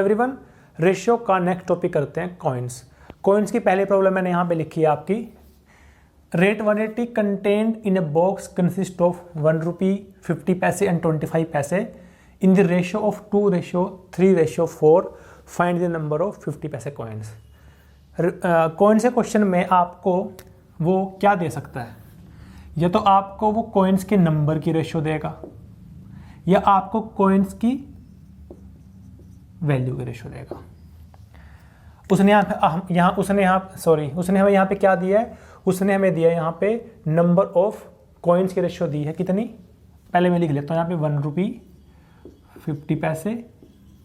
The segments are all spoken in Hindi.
एवरीवन, रेशियो का नेक्स्ट टॉपिक करते हैं कॉइन्स। कॉइन्स की पहली प्रॉब्लम मैंने यहाँ पे लिखी है आपकी, rate 180 contained in a box consist of 1 रुपी 50 पैसे एंड 25 पैसे in the ratio of 2:3:4 find the number of 50 पैसे कॉइन्स। कॉइन से क्वेश्चन में आपको वो क्या दे सकता है, या तो आपको वो कॉइन्स के नंबर की रेशियो देगा या आपको कॉइन्स की वैल्यू की रेशियो देगा। उसने हमें यहाँ पे क्या दिया है, उसने हमें दिया है यहाँ पे नंबर ऑफ कॉइन्स की रेशियो दी है कितनी, पहले मैं लिख लेता हूँ यहाँ पे 1 रुपी 50 पैसे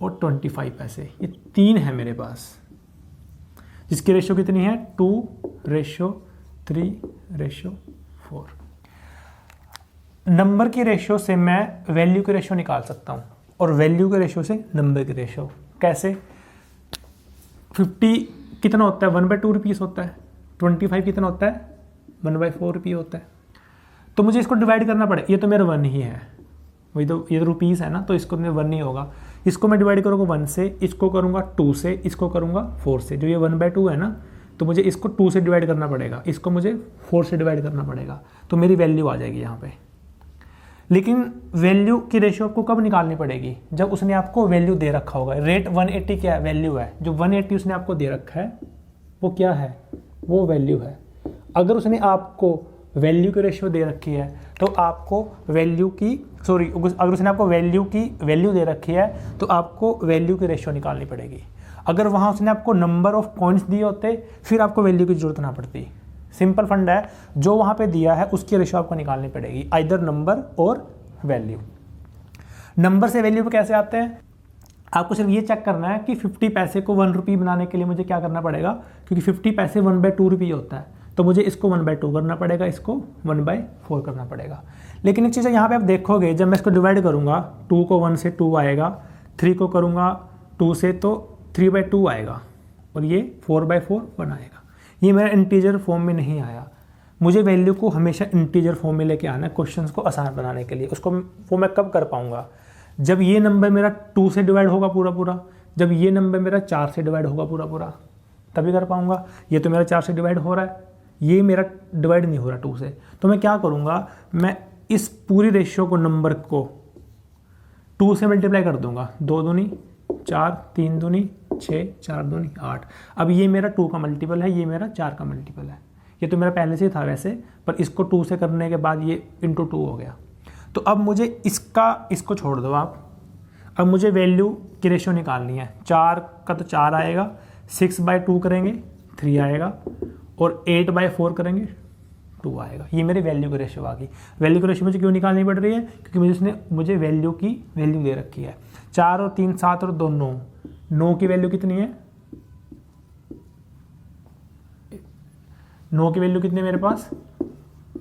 और 25 पैसे, ये 3 है मेरे पास, जिसकी रेशियो कितनी है 2:3:4। नंबर की रेशियो से मैं वैल्यू की रेशियो निकाल सकता हूँ और वैल्यू के रेशियो से नंबर की रेशियो। कैसे? 50 कितना होता है 1/2 रुपीस होता है, 25 कितना होता है 1/4 रुपये होता है। तो मुझे इसको डिवाइड करना पड़े, ये तो मेरा 1 ही है, वही तो ये रुपीस है ना, तो इसको मेरा 1 ही होगा। इसको मैं डिवाइड करूँगा 1 से, इसको करूँगा 2 से, इसको करूँगा 4 से। जो ये 1/2 है ना, तो मुझे इसको 2 से डिवाइड करना पड़ेगा, इसको मुझे 4 से डिवाइड करना पड़ेगा, तो मेरी वैल्यू आ जाएगी यहाँ पे। लेकिन वैल्यू की रेशियो आपको कब निकालनी पड़ेगी, जब उसने आपको वैल्यू दे रखा होगा। रेट 180 क्या वैल्यू है, जो 180 उसने आपको दे रखा है वो क्या है, वो वैल्यू है। अगर उसने आपको वैल्यू की रेशियो दे रखी है तो आपको अगर उसने आपको वैल्यू दे रखी है तो आपको वैल्यू की रेशियो निकालनी पड़ेगी। अगर वहाँ उसने आपको नंबर ऑफ कॉइन्स दिए होते फिर आपको वैल्यू की जरूरत ना पड़ती। सिंपल फंड है, जो वहाँ पे दिया है उसकी रेशियो आपको निकालनी पड़ेगी, आइदर नंबर और वैल्यू। नंबर से वैल्यू पे कैसे आते हैं, आपको सिर्फ ये चेक करना है कि 50 पैसे को 1 रुपी बनाने के लिए मुझे क्या करना पड़ेगा, क्योंकि 50 पैसे 1/2 रुपये होता है, तो मुझे इसको 1/2 करना पड़ेगा, इसको 1/4 करना पड़ेगा। लेकिन एक चीज़ यहाँ पे आप देखोगे, जब मैं इसको डिवाइड करूँगा 2 को 1 से 2 आएगा, 3 को करूँगा 2 से तो 3/2 आएगा, और ये 4/4 1 आएगा। ये मेरा इंटीजर फॉर्म में नहीं आया। मुझे वैल्यू को हमेशा इंटीजर फॉर्म में लेके आना है क्वेश्चंस को आसान बनाने के लिए। वो मैं कब कर पाऊंगा, जब ये नंबर मेरा 2 से डिवाइड होगा पूरा, जब ये नंबर मेरा 4 से डिवाइड होगा पूरा, तभी कर पाऊंगा। ये तो मेरा 4 से डिवाइड हो रहा है, ये मेरा डिवाइड नहीं हो रहा 2 से, तो मैं क्या करूँगा, मैं इस पूरी रेशियो को नंबर को 2 से मल्टीप्लाई कर दूंगा। 2 दूनी 4, 3 दूनी 6, 4 दूनी 8। अब ये मेरा 2 का मल्टीपल है, ये मेरा 4 का मल्टीपल है। ये तो मेरा पहले से ही था वैसे, पर इसको 2 से करने के बाद ये × 2 हो गया। तो अब मुझे इसको छोड़ दो आप, अब मुझे वैल्यू की रेशियो निकालनी है। 4 का तो 4 आएगा, 6/2 करेंगे 3 आएगा, और 8/4 करेंगे 2 आएगा। ये मेरी वैल्यू की रेशियो आ गई। वैल्यू की रेशियो मुझे क्यों निकालनी पड़ रही है, क्योंकि मुझे वैल्यू दे रखी है। 4 और 3 7 और 2 9, 9 की वैल्यू कितनी है, 9 की वैल्यू कितनी है मेरे पास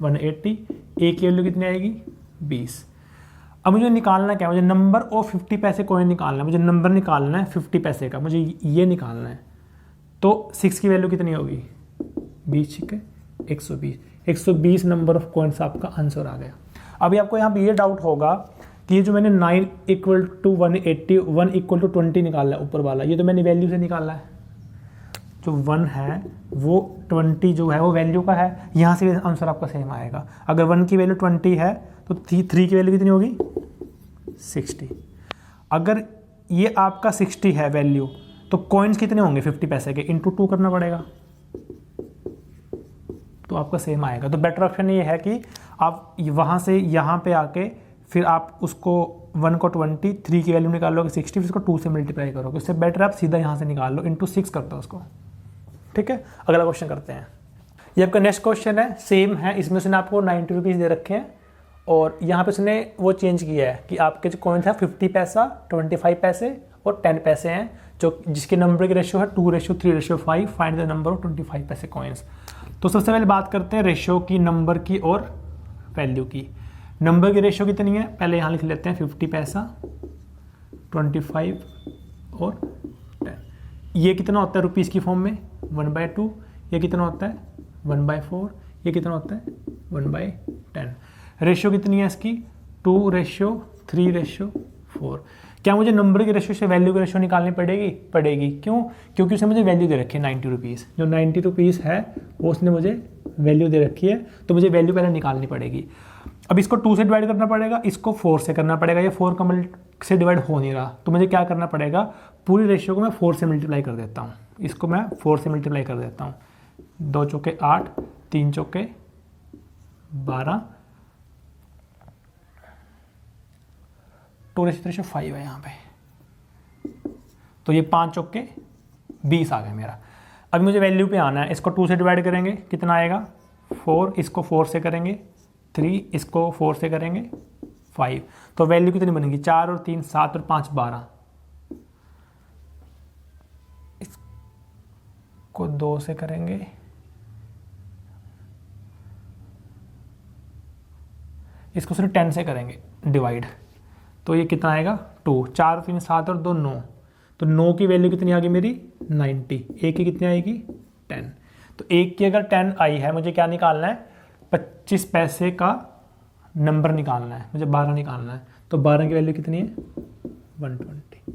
180। 1 की वैल्यू कितनी आएगी 20। अब मुझे निकालना क्या है, मुझे नंबर ऑफ 50 पैसे कॉइन निकालना है, मुझे नंबर निकालना है 50 पैसे का, मुझे ये निकालना है। तो 6 की वैल्यू कितनी होगी 20, ठीक है 120। 120 नंबर ऑफ कॉइन्स आपका आंसर आ गया। अभी आपको यहाँ पे ये डाउट होगा कि ये जो मैंने 9 = 180, 1 = 20 निकाला है ऊपर वाला, ये तो मैंने वैल्यू से निकाला है। जो 1 है वो 20 जो है वो वैल्यू का है, यहाँ से आंसर आपका सेम आएगा। अगर 1 की वैल्यू 20 है तो 3 की वैल्यू कितनी होगी 60। अगर ये आपका 60 है वैल्यू, तो कॉइन्स कितने होंगे 50 पैसे के, × 2 करना पड़ेगा, तो आपका सेम आएगा। तो बेटर ऑप्शन ये है कि आप वहाँ से यहाँ पे आके फिर आप उसको 1 को 20, 3 की वैल्यू निकालोगे 60, फिर उसको 2 से मल्टीप्लाई करोगे। उससे बेटर आप सीधा यहाँ से निकाल लो, × 6 कर दो उसको, ठीक है। अगला क्वेश्चन करते हैं। ये आपका नेक्स्ट क्वेश्चन है, सेम है, इसमें उसने आपको 90 रुपीज़ दे रखे हैं, और यहाँ पे उसने वो चेंज किया है कि आपके जो कॉइन था 50 पैसा, 25 पैसे और 10 पैसे हैं, जिसके नंबर की रेशियो है 2:3:5। फाइंड द नंबर ऑफ 25 पैसे कॉइन्स। तो सबसे पहले बात करते हैं रेशियो की, नंबर की और वैल्यू की। नंबर की रेशियो कितनी है, पहले यहाँ लिख लेते हैं 50 पैसा, 25 और 10। ये कितना होता है रुपीज़ की फॉर्म में 1/2, ये कितना होता है 1/4, ये कितना होता है 1/10। रेशियो कितनी है इसकी 2:3:4। क्या मुझे नंबर के रेशियो से वैल्यू की रेशियो निकालनी पड़ेगी। क्यों? क्योंकि उसने मुझे वैल्यू दे रखी है 90 रुपीज़, जो 90 रुपीज़ है वो उसने मुझे वैल्यू दे रखी है, तो मुझे वैल्यू पहले निकालनी पड़ेगी। अब इसको 2 से डिवाइड करना पड़ेगा, इसको 4 से करना पड़ेगा, ये 4 का से डिवाइड हो नहीं रहा, तो मुझे क्या करना पड़ेगा, पूरी रेशियो को मैं 4 से मल्टीप्लाई कर देता हूँ। इसको मैं 4 से मल्टीप्लाई कर देता हूँ। 2 चौके 8, 3 चौके 12, 2/5 है यहाँ पे, तो ये 5 चौके 20 आ गया मेरा। अभी मुझे वैल्यू पे आना है, इसको 2 से डिवाइड करेंगे, कितना आएगा 4, इसको 4 से करेंगे 3, इसको 4 से करेंगे 5, तो वैल्यू कितनी बनेगी 4 और 3 7 और 5 12, इसको 2 से करेंगे, इसको सिर्फ 10 से करेंगे डिवाइड, तो ये कितना आएगा 2, 4 3 7 और 2 9, तो 9 की वैल्यू कितनी आ गई मेरी 90, एक की कितनी आएगी 10, तो एक की अगर 10 आई है, मुझे क्या निकालना है 25 पैसे का नंबर निकालना है, मुझे 12 निकालना है, तो 12 की वैल्यू कितनी है 120।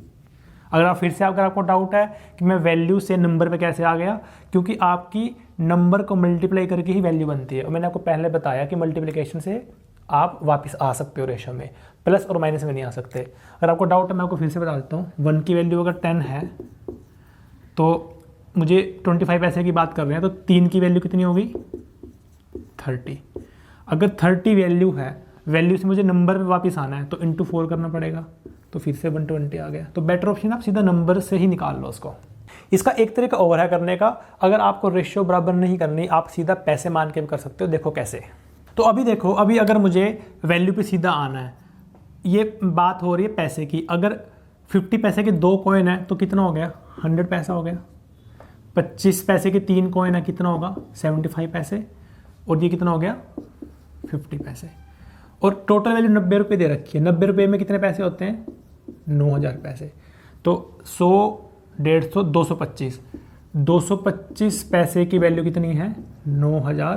अगर आप फिर से अगर आपको डाउट है कि मैं वैल्यू से नंबर पे कैसे आ गया, क्योंकि आपकी नंबर को मल्टीप्लाई करके ही वैल्यू बनती है, और मैंने आपको पहले बताया कि मल्टीप्लिकेशन से आप वापस आ सकते हो रेशो में, प्लस और माइनस में नहीं आ सकते। अगर आपको डाउट है मैं आपको फिर से बता देता हूँ, 1 की वैल्यू अगर 10 है तो मुझे 25 पैसे की बात कर रहे हैं, तो 3 की वैल्यू कितनी होगी 30। अगर 30 वैल्यू है, वैल्यू से मुझे नंबर पे वापस आना है, तो इंटू 4 करना पड़ेगा, तो फिर से 120 आ गया। तो बेटर ऑप्शन आप सीधा नंबर से ही निकाल लो उसको। इसका एक तरीका और है करने का, अगर आपको रेशियो बराबर नहीं करनी, आप सीधा पैसे मान के भी कर सकते हो। देखो कैसे, तो अभी देखो, अभी अगर मुझे वैल्यू पे सीधा आना है, ये बात हो रही है पैसे की, अगर 50 पैसे के 2 कॉइन है तो कितना हो गया 100 पैसा हो गया, 25 पैसे के 3 कॉइन है कितना होगा 75 पैसे, और ये कितना हो गया 50 पैसे, और टोटल वैल्यू 90 रुपये दे रखी है। 90 रुपये में कितने पैसे होते हैं 9000 पैसे, तो 100 150 225, 225 पैसे की वैल्यू कितनी है 9000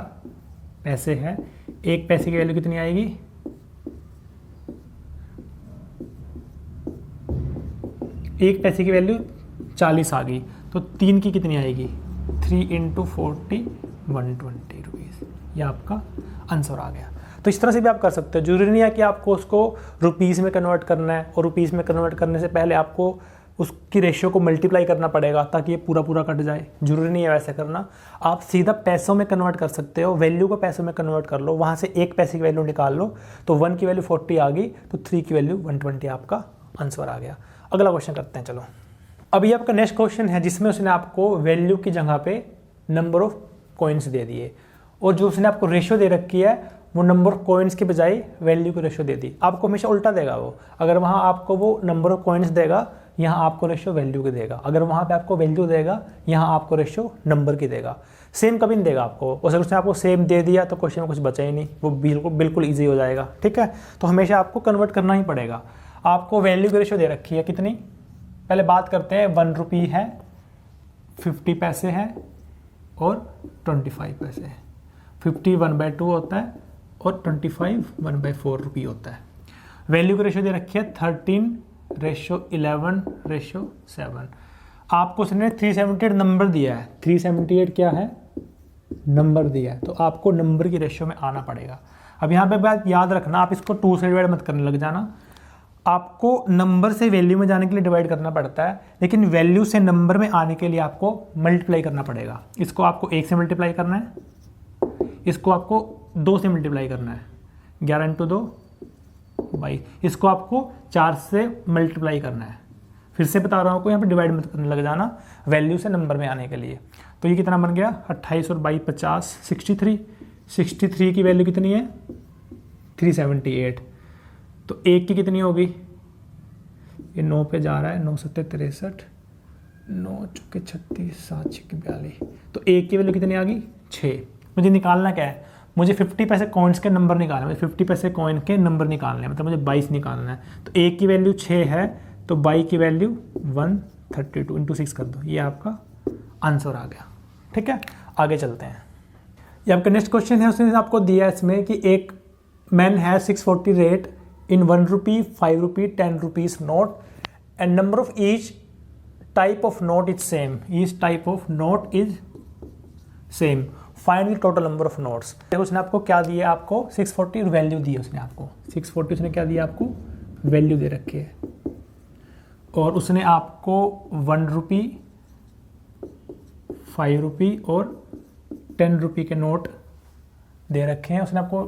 पैसे है। एक पैसे की वैल्यू कितनी आएगी, एक पैसे की वैल्यू 40 आ गई, तो 3 की कितनी आएगी 3 × 40 120 रुपीज़, ये आपका आंसर आ गया। तो इस तरह से भी आप कर सकते हो, जरूरी नहीं है कि आपको उसको रुपीज़ में कन्वर्ट करना है, और रुपीज़ में कन्वर्ट करने से पहले आपको उसकी रेशियो को मल्टीप्लाई करना पड़ेगा ताकि ये पूरा कट जाए, जरूरी नहीं है वैसे करना। आप सीधा पैसों में कन्वर्ट कर सकते हो, वैल्यू को पैसों में कन्वर्ट कर लो, वहाँ से एक पैसे की वैल्यू निकाल लो, तो 1 की वैल्यू 40 आ गई, तो 3 की वैल्यू 120 आपका आंसर आ गया। अगला क्वेश्चन करते हैं, चलो। अभी आपका नेक्स्ट क्वेश्चन है जिसमें उसने आपको वैल्यू की जगह पे नंबर ऑफ कॉइन्स दे दिए, और जो उसने आपको रेशियो दे रखी है वो नंबर ऑफ कॉइन्स के बजाय वैल्यू की रेशियो दे दी। आपको हमेशा उल्टा देगा वो, अगर वहाँ आपको वो नंबर ऑफ कॉइन्स देगा, यहाँ आपको रेशियो वैल्यू की देगा, अगर वहाँ पे आपको वैल्यू देगा, यहाँ आपको रेशियो नंबर की देगा। सेम कभी नहीं देगा आपको, और अगर उसने आपको सेम दे दिया तो क्वेश्चन में कुछ बचा ही नहीं, वो बिल्कुल ईजी हो जाएगा। ठीक है, तो हमेशा आपको कन्वर्ट करना ही पड़ेगा। आपको वैल्यू की रेशियो दे रखी है कितनी, पहले बात करते हैं। 1 रुपये है, 50 पैसे हैं और 25 पैसे हैं। 50 1/2 होता है और 25 1/4 रुपये होता है। वैल्यू की रेशियो दे रखी है 13:11:7। आपको उसने 378 नंबर दिया है, 378 क्या है नंबर दिया है, तो आपको नंबर की रेशियो में आना पड़ेगा। अब यहाँ पे बात याद रखना, आप इसको 2 से डिवाइड मत करने लग जाना, आपको नंबर से वैल्यू में जाने के लिए डिवाइड करना पड़ता है, लेकिन वैल्यू से नंबर में आने के लिए आपको मल्टीप्लाई करना पड़ेगा। इसको आपको 1 से मल्टीप्लाई करना है, इसको आपको 2 से मल्टीप्लाई करना है, 11 × 2 22, इसको आपको 4 से मल्टीप्लाई करना है। फिर से बता रहा हूँ आपको, यहाँ पे डिवाइड मत करने लग जाना वैल्यू से नंबर में आने के लिए। तो ये कितना बन गया 28 और 22 50 63 की वैल्यू कितनी है 378, तो 1 की कितनी होगी, ये 9 पे जा रहा है, 9 7 63, 9 चौके 36 7 6 42, तो 1 की वैल्यू कितनी आ गई 6। मुझे निकालना क्या है, मुझे 50 पैसे कॉइन्स के नंबर निकालना है, मुझे 50 पैसे कॉइन के नंबर निकालने हैं, मतलब मुझे 22 निकालना है। तो 1 की वैल्यू 6 है, तो 22 की वैल्यू 132 × 6 कर दो, ये आपका आंसर आ गया। ठीक है, आगे चलते हैं। ये आपका नेक्स्ट क्वेश्चन है, उसने आपको दिया इसमें कि एक मैन है 640 rate in 1 rupee 5 rupee 10 rupees note and number of each type of note is same, each type of note is same, find the total number of notes. देखो उसने आपको क्या दिया, आपको 640 वैल्यू दी है उसने आपको, 640 उसने क्या दिया आपको, वैल्यू दे रखी है। और उसने आपको 1 रुपी, 5 रुपी और 10 रुपी के नोट दे रखे हैं। उसने आपको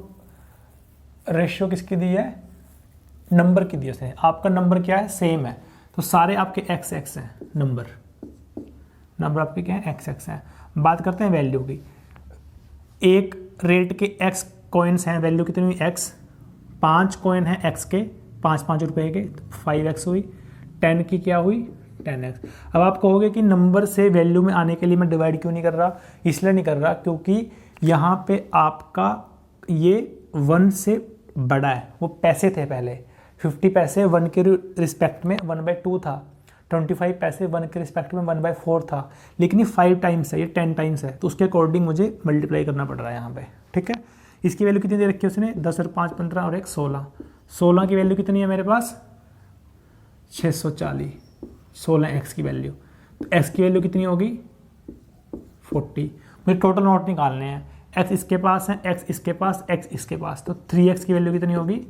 रेशियो किसकी दी है, नंबर की दी है उसने। आपका नंबर क्या है, सेम है, तो सारे आपके एक्स एक्स हैं, नंबर आपके क्या है, एक्स एक्स हैं। बात करते हैं वैल्यू की। एक रेट के एक्स कॉइन्स हैं, वैल्यू कितनी हुई, एक्स। 5 कॉइन हैं एक्स के, 5 रुपए के, तो 5x हुई। 10 की क्या हुई, 10x। अब आप कहोगे कि नंबर से वैल्यू में आने के लिए मैं डिवाइड क्यों नहीं कर रहा, इसलिए नहीं कर रहा क्योंकि यहाँ पे आपका ये 1 से बड़ा है, वो पैसे थे पहले, 50 पैसे 1 के रिस्पेक्ट में 1/2 था, 25 पैसे 1 के रिस्पेक्ट में 1/4 था, लेकिन ये 5 टाइम्स है, ये 10 टाइम्स है, तो उसके अकॉर्डिंग मुझे मल्टीप्लाई करना पड़ रहा है यहाँ पे, ठीक है। इसकी वैल्यू कितनी दे रखी है उसने, 10 और 5 15 और 1 16, 16 की वैल्यू कितनी है मेरे पास, 640, 16x की वैल्यू। तो x की वैल्यू कितनी होगी, 40। मुझे टोटल नोट निकालने हैं, x इसके पास है, x इसके पास, x इसके पास, तो 3x की वैल्यू कितनी होगी,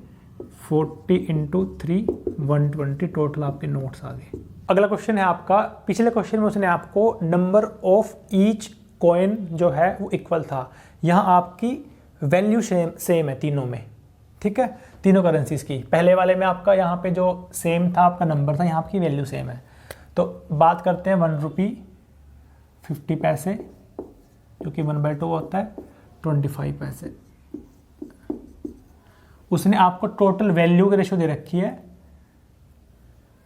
40 × 3 120, टोटल आपके नोट्स आ गए। अगला क्वेश्चन है आपका, पिछले क्वेश्चन में उसने आपको नंबर ऑफ ईच कॉइन जो है वो इक्वल था, यहाँ आपकी वैल्यू सेम है तीनों में, ठीक है, तीनों करेंसीज की। पहले वाले में आपका यहाँ पे जो सेम था आपका नंबर था, यहाँ आपकी वैल्यू सेम है। तो बात करते हैं 1 रुपी 50 पैसे, जो कि 1/2 होता है, 25 पैसे। उसने आपको टोटल वैल्यू की रेशो दे रखी है,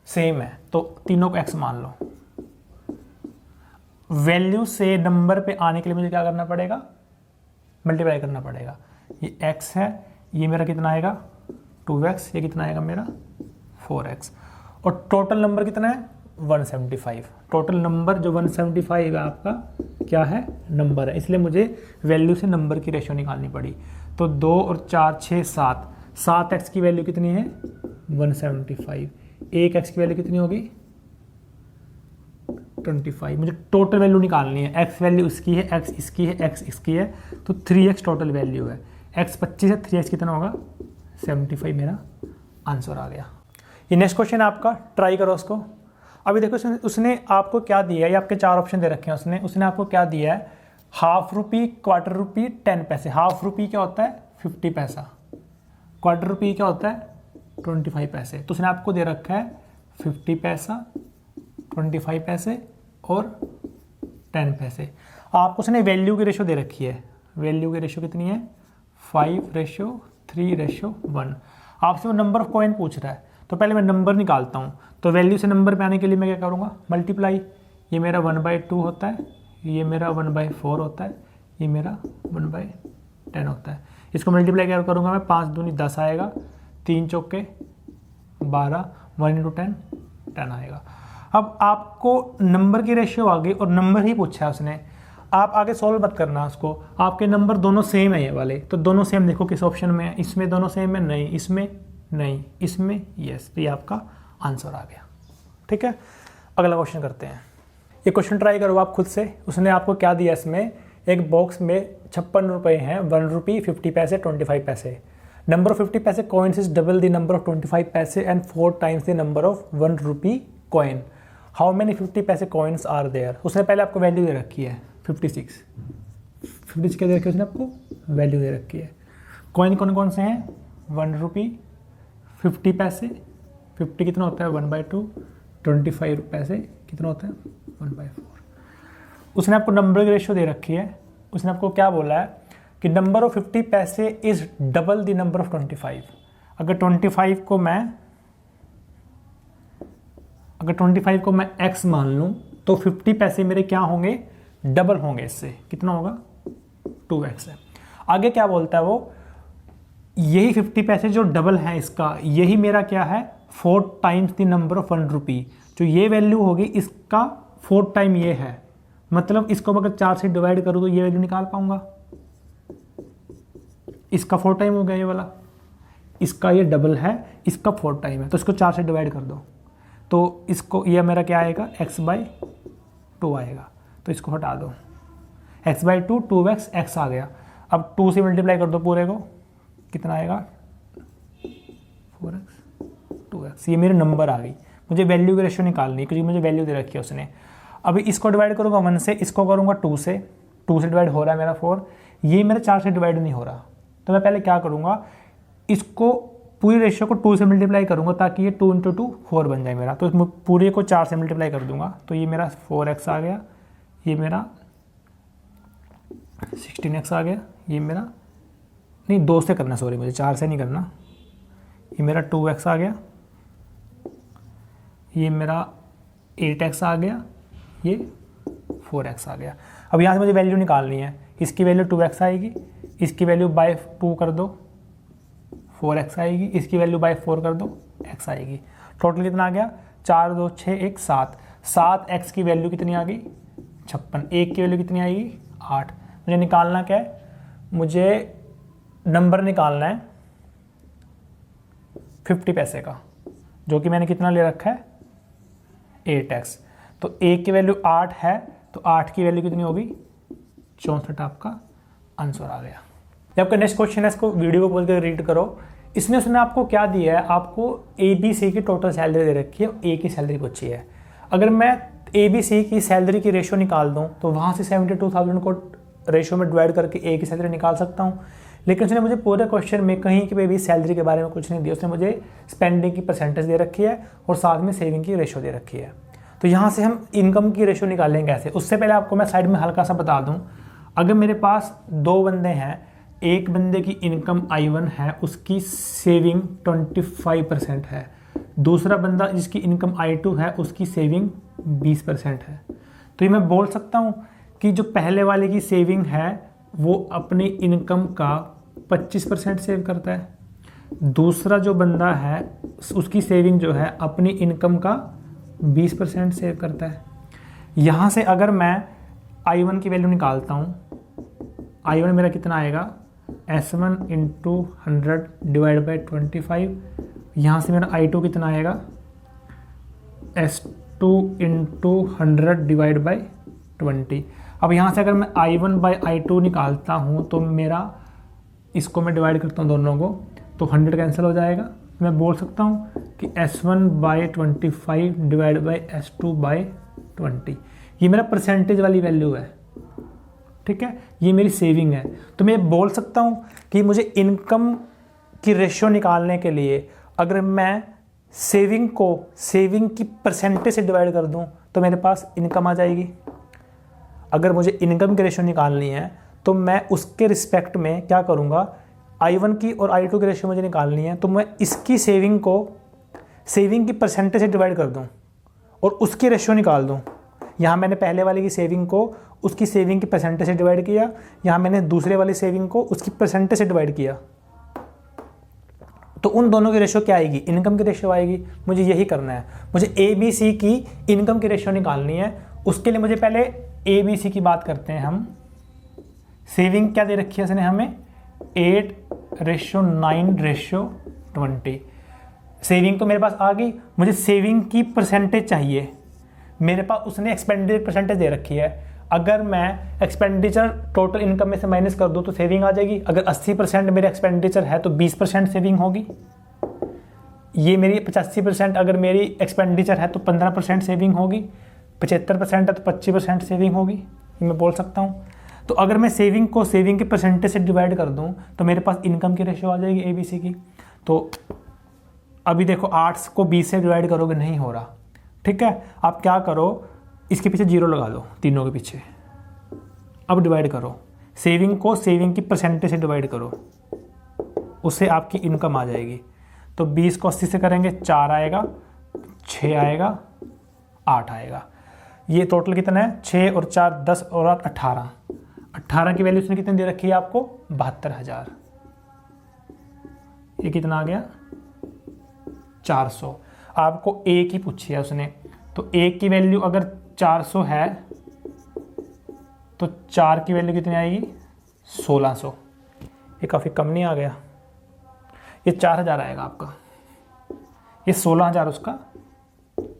सेम है, तो तीनों को x मान लो। वैल्यू से नंबर पे आने के लिए मुझे क्या करना पड़ेगा, मल्टीप्लाई करना पड़ेगा। ये x है, ये मेरा कितना आएगा 2x, ये कितना आएगा मेरा 4x, और टोटल नंबर कितना है 175। टोटल नंबर जो 175 है आपका क्या है, नंबर है, इसलिए मुझे वैल्यू से नंबर की रेशियो निकालनी पड़ी। तो 2 और 4 6 7, 7x की वैल्यू कितनी है 175, 1x की वैल्यू कितनी होगी 25। मुझे टोटल वैल्यू निकालनी है, x वैल्यू इसकी है, x इसकी है, x इसकी है, तो 3x टोटल वैल्यू है। x 25 है, 3x कितना होगा 75, मेरा आंसर आ गया। ये नेक्स्ट क्वेश्चन आपका, ट्राई करो उसको। अभी देखो उसने आपको क्या दिया है, ये आपके 4 ऑप्शन दे रखे हैं उसने आपको क्या दिया है, ½ रुपी, क्वार्टर रुपी, 10 पैसे। ½ रुपी क्या होता है 50 पैसा, क्वार्टर रुपी क्या होता है 25 पैसे। तो उसने आपको दे रखा है 50 पैसा, 25 पैसे और 10 पैसे। आपको उसने वैल्यू की रेशो दे रखी है, वैल्यू की रेशो कितनी है 5:3:1। आपसे वो नंबर ऑफ कॉइन पूछ रहा है, तो पहले मैं नंबर निकालता हूँ। तो वैल्यू से नंबर पे आने के लिए मैं क्या करूँगा, मल्टीप्लाई। ये मेरा 1/2 होता है, ये मेरा 1/4 होता है, ये मेरा 1/10 होता है। इसको मल्टीप्लाई क्या करूँगा मैं, 5 दूनी 10 आएगा, 3 चौके 12, 1 × 10 10 आएगा। अब आपको नंबर की रेशियो आ गई और नंबर ही पूछा है उसने, आप आगे सॉल्व मत करना उसको। आपके नंबर दोनों सेम है ये वाले, तो दोनों सेम देखो किस ऑप्शन में है, इसमें दोनों सेम है, नहीं, इसमें नहीं, इसमें यस, तो ये आपका आंसर आ गया, ठीक है। अगला क्वेश्चन करते हैं। ये क्वेश्चन ट्राई करो आप खुद से। उसने आपको क्या दिया, इसमें एक बॉक्स में 56 रुपये हैं, 1 रुपी 50 पैसे 25 पैसे। नंबर ऑफ 50 पैसे coins is double the number of 25 पैसे and 4 times the number of 1 rupee coin. How many 50 पैसे कॉइन्स आर देयर। उसने पहले आपको वैल्यू दे रखी है 56 क्या दे रखी है उसने आपको, वैल्यू दे रखी है। कॉइन कौन कौन से हैं, 1 रुपी, 50 पैसे, 50 कितना होता है 1/2, 25 पैसे कितना होता है 1/4। उसने आपको नंबर की रेशियो दे रखी है। उसने आपको क्या बोला है कि नंबर ऑफ 50 पैसे is double the number of 25। अगर 25 को मैं x मान लूँ तो 50 पैसे मेरे क्या होंगे, डबल होंगे, इससे कितना होगा 2x है। आगे क्या बोलता है वो, यही 50 पैसे जो डबल है इसका, यही मेरा क्या है 4 टाइम्स द नंबर ऑफ 1 रुपी। जो ये वैल्यू होगी इसका 4 टाइम ये है, मतलब इसको अगर 4 से डिवाइड करूँ तो ये वैल्यू निकाल पाऊंगा। इसका 4 टाइम हो गया ये वाला, इसका ये डबल है, इसका 4 टाइम है, तो इसको 4 से डिवाइड कर दो। तो इसको ये मेरा क्या आएगा x/2 आएगा, तो इसको हटा दो, x/2 2x x आ गया। अब 2 से मल्टीप्लाई कर दो पूरे को, कितना आएगा 4x 2x, ये मेरे नंबर आ गई। मुझे वैल्यू की रेशियो निकालनी है क्योंकि मुझे वैल्यू दे रखी है उसने। अभी इसको डिवाइड करूँगा 1 से, इसको करूँगा 2 से, 2 से डिवाइड हो रहा है मेरा 4, ये मेरा 4 से डिवाइड नहीं हो रहा। तो मैं पहले क्या करूँगा, इसको पूरी रेशियो को 2 से मल्टीप्लाई करूँगा ताकि ये 2 × 2 4 बन जाए मेरा। तो पूरे को 4 से मल्टीप्लाई कर दूँगा, तो ये मेरा 4x आ गया, ये मेरा 16x आ गया, ये मेरा नहीं 2 से करना, सॉरी मुझे 4 से नहीं करना, ये मेरा 2x आ गया, ये मेरा 8x आ गया, ये 4x आ गया। अब यहाँ से मुझे वैल्यू निकालनी है, इसकी वैल्यू 2x आएगी, इसकी वैल्यू बाय 2 कर दो 4x आएगी, इसकी वैल्यू बाय 4 कर दो x आएगी। टोटल कितना आ गया 4 2 6 1 7, 7x की वैल्यू कितनी आ गई 56, 1 की वैल्यू कितनी आएगी 8। मुझे निकालना क्या है, मुझे नंबर निकालना है 50 पैसे का, जो कि मैंने कितना ले रखा है 8x। तो 1 की वैल्यू 8 है, तो 8 की वैल्यू कितनी होगी 64, आपका आंसर आ गया। ये आपका नेक्स्ट क्वेश्चन है, इसको वीडियो को बोल कर रीड करो। इसमें उसने आपको क्या दिया है, आपको ABC की टोटल सैलरी दे रखी है, A की सैलरी पूछी है। अगर मैं ABC की सैलरी की रेशियो निकाल दूं तो वहाँ से 72,000 को रेशियो में डिवाइड करके A की सैलरी निकाल सकता हूँ, लेकिन उसने मुझे पूरे क्वेश्चन में कहीं पे भी सैलरी के बारे में कुछ नहीं दिया। उसने मुझे स्पेंडिंग की परसेंटेज दे रखी है और साथ में सेविंग की रेशियो दे रखी है। तो यहाँ से हम इनकम की रेशियो निकालेंगे कैसे, उससे पहले आपको मैं साइड में हल्का सा बता दूँ। अगर मेरे पास 2 बंदे हैं, एक बंदे की इनकम I1 है, उसकी सेविंग 25% है, दूसरा बंदा जिसकी इनकम I2 है उसकी सेविंग 20% है, तो ये मैं बोल सकता हूँ कि जो पहले वाले की सेविंग है वो अपनी इनकम का 25% सेव करता है, दूसरा जो बंदा है उसकी सेविंग जो है अपनी इनकम का 20% सेव करता है। यहाँ से अगर मैं I1 की वैल्यू निकालता हूँ, I1 मेरा कितना आएगा S1 × 100 डिवाइड बाई 25, यहाँ से मेरा I2 कितना आएगा S2 × 100 डिवाइड बाई 20। अब यहाँ से अगर मैं I1 बाई I2 निकालता हूँ तो मेरा, इसको मैं डिवाइड करता हूँ दोनों को, तो 100 कैंसिल हो जाएगा। मैं बोल सकता हूँ कि S1 by 25 divide by S2 by 20, ये मेरा परसेंटेज वाली वैल्यू है, ठीक है, ये मेरी सेविंग है। तो मैं बोल सकता हूँ कि मुझे इनकम की रेशियो निकालने के लिए अगर मैं सेविंग को सेविंग की परसेंटेज से डिवाइड कर दूँ तो मेरे पास इनकम आ जाएगी। अगर मुझे इनकम की रेशियो निकालनी है तो मैं उसके रिस्पेक्ट में क्या करूँगा, I1 की और I2 की रेशियो मुझे निकालनी है, तो मैं इसकी सेविंग को सेविंग की परसेंटेज से डिवाइड कर दूँ और उसकी रेशियो निकाल दूँ। यहाँ मैंने पहले वाले की सेविंग को उसकी सेविंग की परसेंटेज से डिवाइड किया, यहाँ मैंने दूसरे वाली सेविंग को उसकी परसेंटेज से डिवाइड किया, तो उन दोनों की रेशियो क्या आएगी, इनकम की रेशियो आएगी। मुझे यही करना है, मुझे ABC की इनकम की रेशियो निकालनी है। उसके लिए मुझे पहले ABC की बात करते हैं हम। सेविंग क्या दे रखी है उसने हमें 8:9:20। सेविंग तो मेरे पास आ गई, मुझे सेविंग की परसेंटेज चाहिए। मेरे पास उसने एक्सपेंडिचर परसेंटेज दे रखी है, अगर मैं एक्सपेंडिचर टोटल इनकम में से माइनस कर दूं तो सेविंग आ जाएगी। अगर 80% मेरे एक्सपेंडिचर है तो 20% सेविंग होगी। ये मेरी 85% अगर मेरी एक्सपेंडिचर है तो 15% सेविंग होगी, 75% है तो 25% सेविंग होगी, ये मैं बोल सकता हूँ। तो अगर मैं सेविंग को सेविंग के परसेंटेज से डिवाइड कर दूँ तो मेरे पास इनकम की रेशियो आ जाएगी ABC की। तो अभी देखो 8 को 20 से डिवाइड करोगे नहीं हो रहा, ठीक है, आप क्या करो, इसके पीछे 0 लगा दो, तीनों के पीछे। अब डिवाइड करो, सेविंग को सेविंग की परसेंटेज से डिवाइड करो, उससे आपकी इनकम आ जाएगी। तो 20 को 80 से करेंगे 4 आएगा, 6 आएगा, 8 आएगा। ये टोटल कितना है 6 और 4 10 और 8 18। 18 की वैल्यू उसने कितनी दे रखी है आपको 72,000। ये कितना आ गया 400। आपको A की पूछी है उसने, तो A की वैल्यू अगर 400 है तो 4 की वैल्यू कितनी आएगी 1600। ये काफ़ी कम नहीं आ गया, ये 4000 आएगा आपका, ये 16,000 उसका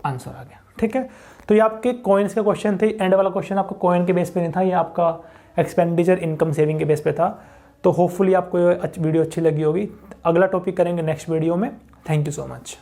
आंसर आ गया। ठीक है, तो ये आपके कॉइन्स के क्वेश्चन थे। एंड वाला क्वेश्चन आपका कॉइन के बेस पे नहीं था, ये आपका एक्सपेंडिचर इनकम सेविंग के बेस पे था। तो होपफुली आपको ये वीडियो अच्छी लगी होगी। अगला टॉपिक करेंगे नेक्स्ट वीडियो में। Thank you so much.